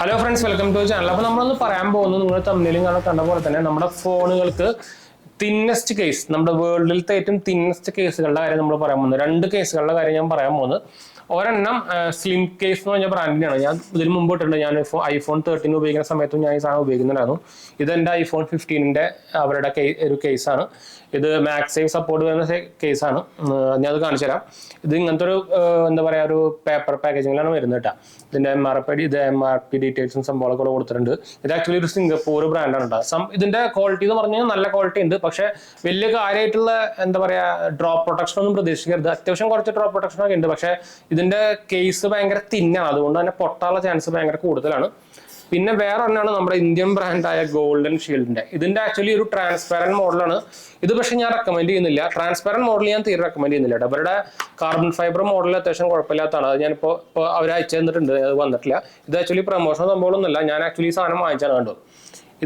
Hello friends, welcome to channel. അപ്പോൾ നമ്മളൊന്ന് പറയാൻ പോകുന്നത് നിങ്ങൾ തമ്മിലും കണ്ട പോലെ തന്നെ നമ്മുടെ ഫോണുകൾക്ക് തിന്നസ്റ്റ് കേസ്, നമ്മുടെ വേൾഡിലത്തെ ഏറ്റവും തിന്നസ്റ്റ് കേസുകളുടെ കാര്യം നമ്മൾ പറയാൻ പോകുന്നത്. രണ്ട് കേസുകളുടെ കാര്യം ഞാൻ പറയാൻ പോകുന്നത്. ഒരെണ്ണം സ്ലിം കേസ് എന്ന് പറഞ്ഞ ബ്രാൻഡിനാണ്. ഞാൻ ഇതിന് മുമ്പ് ഇട്ടിട്ടുണ്ട്. ഞാൻ ഐഫോൺ 13 ഉപയോഗിക്കുന്ന സമയത്തും ഞാൻ ഈ സാധനം ഉപയോഗിക്കുന്നുണ്ടായിരുന്നു. ഇതെൻ്റെ ഐഫോൺ 15ൻ്റെ അവരുടെ ഒരു കേസാണ്. ഇത് മാക്സേവ് സപ്പോർട്ട് വരുന്ന കേസാണ്. ഞാൻ അത് കാണിച്ചു തരാം. ഇത് ഇങ്ങനത്തെ ഒരു എന്താ പറയുക, ഒരു പേപ്പർ പാക്കേജിങ്ങിലാണ് വരുന്നത് കേട്ടോ. ഇതിൻ്റെ MRP ഡീറ്റെയിൽസും സംഭവങ്ങളൊക്കെ കൂടെ കൊടുത്തിട്ടുണ്ട്. ഇത് ആക്ച്വലി ഒരു സിംഗപ്പൂർ ബ്രാൻഡാണ് കേട്ടോ. ഇതിൻ്റെ ക്വാളിറ്റി എന്ന് പറഞ്ഞാൽ നല്ല ക്വാളിറ്റി ഉണ്ട്. പക്ഷേ വലിയ കാര്യമായിട്ടുള്ള എന്താ പറയുക, ഡ്രോപ്പ് പ്രൊട്ടക്ഷൻ ഒന്നും പ്രതീക്ഷിക്കരുത്. അത്യാവശ്യം കുറച്ച് ഡ്രോപ്പ് പ്രൊട്ടക്ഷൻ ഒക്കെ ഉണ്ട്. പക്ഷേ ഇതിൻ്റെ കേസ് ഭയങ്കര തിന്നാണ്. അതുകൊണ്ട് തന്നെ പൊട്ടാനുള്ള ചാൻസ് ഭയങ്കര കൂടുതലാണ്. പിന്നെ വേറെ ഒന്നാണ് നമ്മുടെ ഇന്ത്യൻ ബ്രാൻഡായ ഗോൾഡൻ ഷീൽഡിന്റെ. ഇതിന്റെ ആക്ച്വലി ഒരു ട്രാൻസ്പാരന്റ് മോഡലാണ് ഇത്. പക്ഷെ ഞാൻ റെക്കമെൻഡ് ചെയ്യുന്നില്ല. ട്രാൻസ്പാരന്റ് മോഡൽ ഞാൻ തീരെ റെക്കമെൻഡ് ചെയ്യുന്നില്ല. അവരുടെ കാർബൺ ഫൈബർ മോഡൽ അത്യാവശ്യം കുഴപ്പമില്ലാത്തതാണ്. അത് ഞാനിപ്പോൾ അവർ അയച്ചു തന്നിട്ടുണ്ട്, അത് വന്നിട്ടില്ല. ഇത് ആക്ച്വലി പ്രൊമോഷൻ സംഭവമൊന്നുമല്ല. ഞാൻ ആക്ച്വലി സാധനം വാങ്ങിച്ചാണ് കണ്ടു.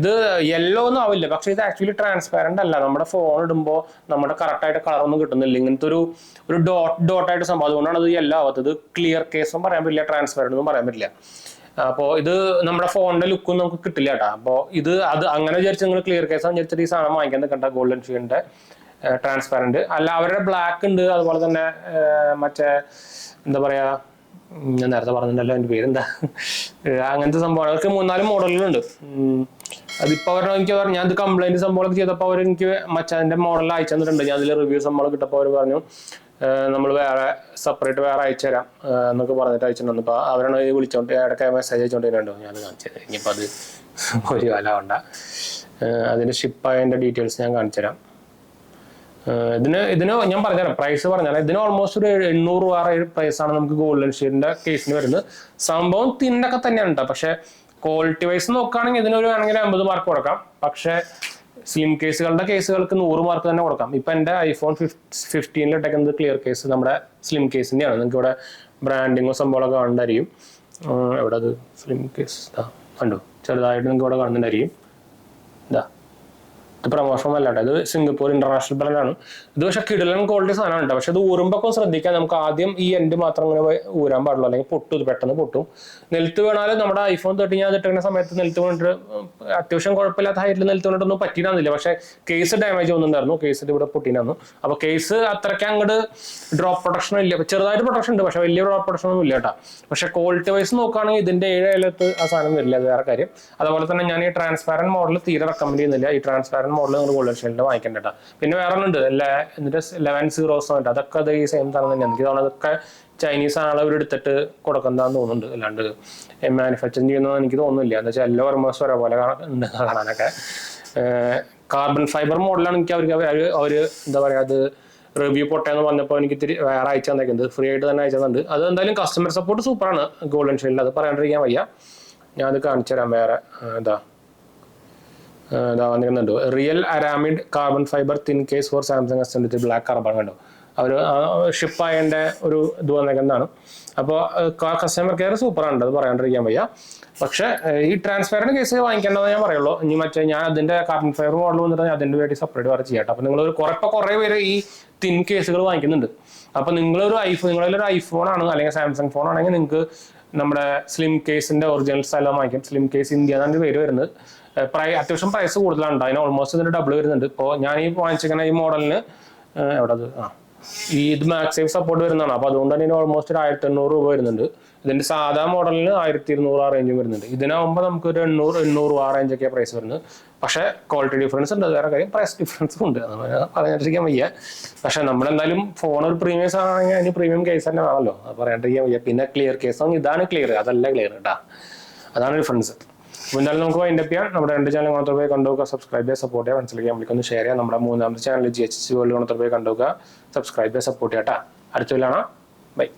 ഇത് യെല്ലോ ഒന്നും ആവില്ല, പക്ഷെ ഇത് ആക്ച്വലി ട്രാൻസ്പാരന്റ് അല്ല. നമ്മുടെ ഫോൺ ഇടുമ്പോൾ നമ്മുടെ കറക്റ്റായിട്ട് കളറൊന്നും കിട്ടുന്നില്ല. ഇങ്ങനത്തെ ഒരു ഡോട്ടായിട്ട് സംഭവം. അതുകൊണ്ടാണ് ഇത് യെല്ലോ ആവാത്തത്. ക്ലിയർ കേസും പറയാൻ പറ്റില്ല, ട്രാൻസ്പാരന്റ് ഒന്നും പറയാൻ പറ്റില്ല. അപ്പോൾ ഇത് നമ്മുടെ ഫോണിന്റെ ലുക്കും നമുക്ക് കിട്ടില്ല കേട്ടോ. അപ്പോൾ അത് അങ്ങനെ വിചാരിച്ച് നിങ്ങൾ ക്ലിയർ കേസ് വിചാരിച്ചിട്ട് ഈ സാധനം വാങ്ങിക്കാൻ നിൽക്കണ്ട. ഗോൾഡൻ ഷീൽഡിന്റെ ട്രാൻസ്പാരന്റ് അല്ല. അവരുടെ ബ്ലാക്ക് ഉണ്ട്, അതുപോലെ തന്നെ മറ്റേ എന്താ പറയാ, ഞാൻ നേരത്തെ പറഞ്ഞിട്ടുണ്ടല്ലോ എൻ്റെ പേരെന്താ, അങ്ങനത്തെ സംഭവം. അവർക്ക് 3-4 മോഡലുകളുണ്ട്. അതിപ്പോൾ ഞാൻ ഇത് കംപ്ലൈന്റ് സംഭവമൊക്കെ ചെയ്തപ്പോൾ അവർ എനിക്ക് മറ്റതിന്റെ മോഡൽ അയച്ചു തന്നിട്ടുണ്ട്. ഞാൻ അതിൽ റിവ്യൂ സംഭവം കിട്ടപ്പോൾ അവർ പറഞ്ഞു നമ്മൾ സെപ്പറേറ്റ് വേറെ അയച്ചു തരാം എന്നൊക്കെ പറഞ്ഞിട്ട് അയച്ചിട്ടുണ്ട്. അപ്പോൾ അവരാണ് വിളിച്ചോണ്ട് ഇടയ്ക്ക് മെസ്സേജ് അയച്ചുകൊണ്ടിരുന്നുണ്ടോ. ഞാൻ കാണിച്ചത് ഇനിയിപ്പോൾ അത് ഒരു വില വേണ്ട. അതിൻ്റെ ഷിപ്പായതിൻ്റെ ഡീറ്റെയിൽസ് ഞാൻ കാണിച്ചു തരാം. ഇതിന് ഞാൻ പറഞ്ഞുതരാം, പ്രൈസ് പറഞ്ഞാൽ ഇതിന് ഓൾമോസ്റ്റ് ഒരു 800 പ്രൈസാണ് നമുക്ക് ഗോൾഡൻ ഷീൽഡിന്റെ കേസിന് വരുന്നത്. സംഭവം തിന്നൊക്കെ തന്നെയാണ് കേട്ടോ. പക്ഷെ ക്വാളിറ്റി വൈസ് നോക്കുകയാണെങ്കിൽ ഇതിനൊരു വേണമെങ്കിൽ 50 മാർക്ക് കൊടുക്കാം. പക്ഷെ സ്ലിം കേസുകൾക്ക് 100 മാർക്ക് തന്നെ കൊടുക്കാം. ഇപ്പൊ എൻ്റെ ഐഫോൺ 15 ഇട്ടേക്കുന്നത് ക്ലിയർ കേസ് നമ്മുടെ സ്ലിം കേസിന്റെയാണ്. നിങ്ങൾക്ക് ഇവിടെ ബ്രാൻഡിങ്ങോ സംഭവങ്ങളൊക്കെ കാണുന്നതായിരിക്കും. എവിടെ അത് സ്ലിം കേസ് കണ്ടു, ചെറുതായിട്ട് നിങ്ങൾക്ക് ഇവിടെ കാണുന്നുണ്ടായിരിക്കും. ഇതാ, ഇത് പ്രമോഷൻ അല്ലാട്ടെ, ഇത് സിംഗപ്പൂർ ഇന്റർനാഷണൽ ബ്രാൻഡാണ്. ഇത് പക്ഷെ കിടിലൻ ക്വാളിറ്റി സാധനമാണ് കേട്ടോ. പക്ഷെ ഇത് ഊരുമ്പോൾ ശ്രദ്ധിക്കാം. നമുക്ക് ആദ്യം ഈ എൻഡ് മാത്രം ഇങ്ങനെ ഊരാൻ പാടുള്ളൂ, അല്ലെങ്കിൽ പൊട്ടും. ഇത് പെട്ടെന്ന് പൊട്ടും. നിലത്ത് വീണാലും നമ്മുടെ ഐഫോൺ 13 ഞാൻ ഇട്ടിരുന്ന സമയത്ത് നിലത്ത് വീണിട്ട് അത്യാവശ്യം കുഴപ്പമില്ലാത്ത ഹൈറ്റിൽ നിലത്ത് വീണിട്ടൊന്നും പറ്റിയിരുന്നില്ല. പക്ഷെ കേസ് ഡാമേജ് ഒന്നുണ്ടായിരുന്നു. കേസിൽ ഇവിടെ പൊട്ടിയിരുന്നു. അപ്പോൾ കേസ് അത്രയ്ക്ക് അങ്ങോട്ട് ഡ്രോപ്പ് പ്രൊട്ടക്ഷൻ ഇല്ല. ചെറുതായിട്ട് പ്രൊട്ടക്ഷൻ ഉണ്ട്, പക്ഷെ വലിയ ഡ്രോപ്പ് പ്രൊട്ടക്ഷൻ ഒന്നും ഇല്ല കേട്ടോ. പക്ഷെ ക്വാളിറ്റി വൈസ് നോക്കുകയാണെങ്കിൽ ഇതിന്റെ 7 ആ സാധനം വരില്ല, അത് വേറെ കാര്യം. അതുപോലെ തന്നെ ഞാൻ ഈ ട്രാൻസ്പാരന്റ് മോഡൽ തീരെ റെക്കമെൻഡ് ചെയ്യുന്നില്ല. ഈ ട്രാൻസ്പാരന്റ് മോഡൽ നിങ്ങൾ ഗോൾഡൻ ഷീൽഡിന്റെ വാങ്ങിക്കേണ്ട കേട്ടോ. പിന്നെ വേറെ ഉണ്ട്, എന്നിട്ട് 11 സീറോസ് ഉണ്ട്. അതൊക്കെ അത് ഈ സെയിം സാധനം തന്നെയാണ്. എനിക്ക് തോന്നുന്നത് അതൊക്കെ ചൈനീസ് ആളെ അവരെടുത്തിട്ട് കൊടുക്കുന്നതാന്ന് തോന്നുന്നുണ്ട്. അല്ലാണ്ട് മാനുഫാക്ചറിങ് ചെയ്യുന്നതെന്ന് എനിക്ക് തോന്നുന്നില്ല. എന്താ വെച്ചാൽ എല്ലാ ഓർമോസ് ഒരേപോലെ ഉണ്ട് കാണാനൊക്കെ. കാർബൺ ഫൈബർ മോഡലാണ് എനിക്ക് അവർ എന്താ പറയുക, അത് റിവ്യൂ പൊട്ടയെന്ന് പറഞ്ഞപ്പോൾ എനിക്ക് ഇത്തിരി വേറെ അയച്ചു തന്നേക്കുന്നത്. ഫ്രീ ആയിട്ട് തന്നെ അയച്ചു തന്നിട്ടുണ്ട്. അത് എന്തായാലും കസ്റ്റമർ സപ്പോർട്ട് സൂപ്പറാണ് ഗോൾഡൻ ഷീൽഡിൽ. അത് പറയാണ്ടിരിക്കാൻ വയ്യ. ഞാനത് കാണിച്ചു തരാം. വേറെ ഇതാ വന്നിരുന്നുണ്ട്. Real aramid carbon fibre thin case for Samsung S23 black carbon കണ്ടോ. അവർ ഷിപ്പായതിൻ്റെ ഒരു ഇത് വന്നേക്കുന്നതാണ്. അപ്പോൾ കസ്റ്റമർ കെയർ സൂപ്പറാണ്, അത് പറയാണ്ടിരിക്കാൻ വയ്യ. പക്ഷേ ഈ ട്രാൻസ്പാരന്റ് കേസ് വാങ്ങിക്കേണ്ടതെന്ന് ഞാൻ പറയുള്ളൂ. ഇനി ഞാൻ അതിൻ്റെ കാർബൺ ഫൈബർ മോഡൽ വന്നിട്ട് അതിൻ്റെ വേണ്ടി സെപ്പറേറ്റ് വേറെ ചെയ്യാം. അപ്പോൾ നിങ്ങൾ കുറേ പേര് ഈ തിൻ കേസുകൾ വാങ്ങിക്കുന്നുണ്ട്. അപ്പോൾ നിങ്ങളൊരു ഐഫോൺ ആണ് അല്ലെങ്കിൽ സാംസങ് ഫോൺ ആണെങ്കിൽ നിങ്ങൾക്ക് നമ്മുടെ സ്ലിം കേസിന്റെ ഒറിജിനൽ സ്ഥലം വാങ്ങിക്കാം. സ്ലിം കേസ് ഇന്ത്യ എന്നാണ് പേര് വരുന്നത്. അത്യാവശ്യം പ്രൈസ് കൂടുതലാണ്. അതിന് ഓൾമോസ്റ്റ് ഇതിന്റെ ഡബിൾ വരുന്നുണ്ട്. ഇപ്പോൾ ഞാൻ ഈ വാങ്ങിച്ചിരിക്കുന്ന ഈ മോഡലിന് എവിടെ അത് ഇത് മാക്സേവ് സപ്പോർട്ട് വരുന്നതാണ്. അപ്പോൾ അതുകൊണ്ട് തന്നെ ഇതിന് ഓൾമോസ്റ്റ് ഒരു 1800 രൂപ വരുന്നുണ്ട്. ഇതിന്റെ സാധാ മോഡലിന് 1200 ആ റേഞ്ചും വരുന്നുണ്ട്. ഇതിനാകുമ്പോൾ നമുക്ക് ഒരു 800 ആ റേഞ്ചൊക്കെ പ്രൈസ് വരുന്നത്. പക്ഷേ ക്വാളിറ്റി ഡിഫറൻസ് ഉണ്ട്, വേറെ കാര്യം പ്രൈസ് ഡിഫറൻസും ഉണ്ട്. പറയാണ്ടിരിക്കാൻ വയ്യ. പക്ഷെ നമ്മളെന്തായാലും ഫോൺ ഒരു പ്രീമിയം സാധനമാണെങ്കിൽ അതിന് പ്രീമിയം കേസ് തന്നെ ആണല്ലോ, അത് പറയാണ്ടിരിക്കാൻ വയ്യ. പിന്നെ ക്ലിയർ കേസാണെങ്കിൽ ഇതാണ് ക്ലിയർ, അതല്ല ക്ലിയർ കേട്ടാ. അതാണ് ഡിഫറൻസ്. അപ്പോൾ എന്തായാലും നമുക്ക് വൈൻഡപ്പ് ചെയ്യാം. നമ്മുടെ 2 ചാനൽ മാത്രം പോയി കണ്ടുപോകുക, സബ്സ്ക്രൈബ് ചെയ്യുക, സപ്പോർട്ട് ചെയ്യുക. മനസ്സിലാക്കി നമ്മൾക്കൊന്ന് ഷെയർ ചെയ്യാം. നമ്മുടെ 3ാമത്തെ ചാനൽ GHC വേൾഡ് മാത്രം പോയി കണ്ടുപോകുക, സബ്സ്ക്രൈബ് ചെയ്യുക, സപ്പോർട്ട് ചെയ്യാം കേട്ടോ. അടുത്ത വീഡിയോ കാണാം. ബൈ.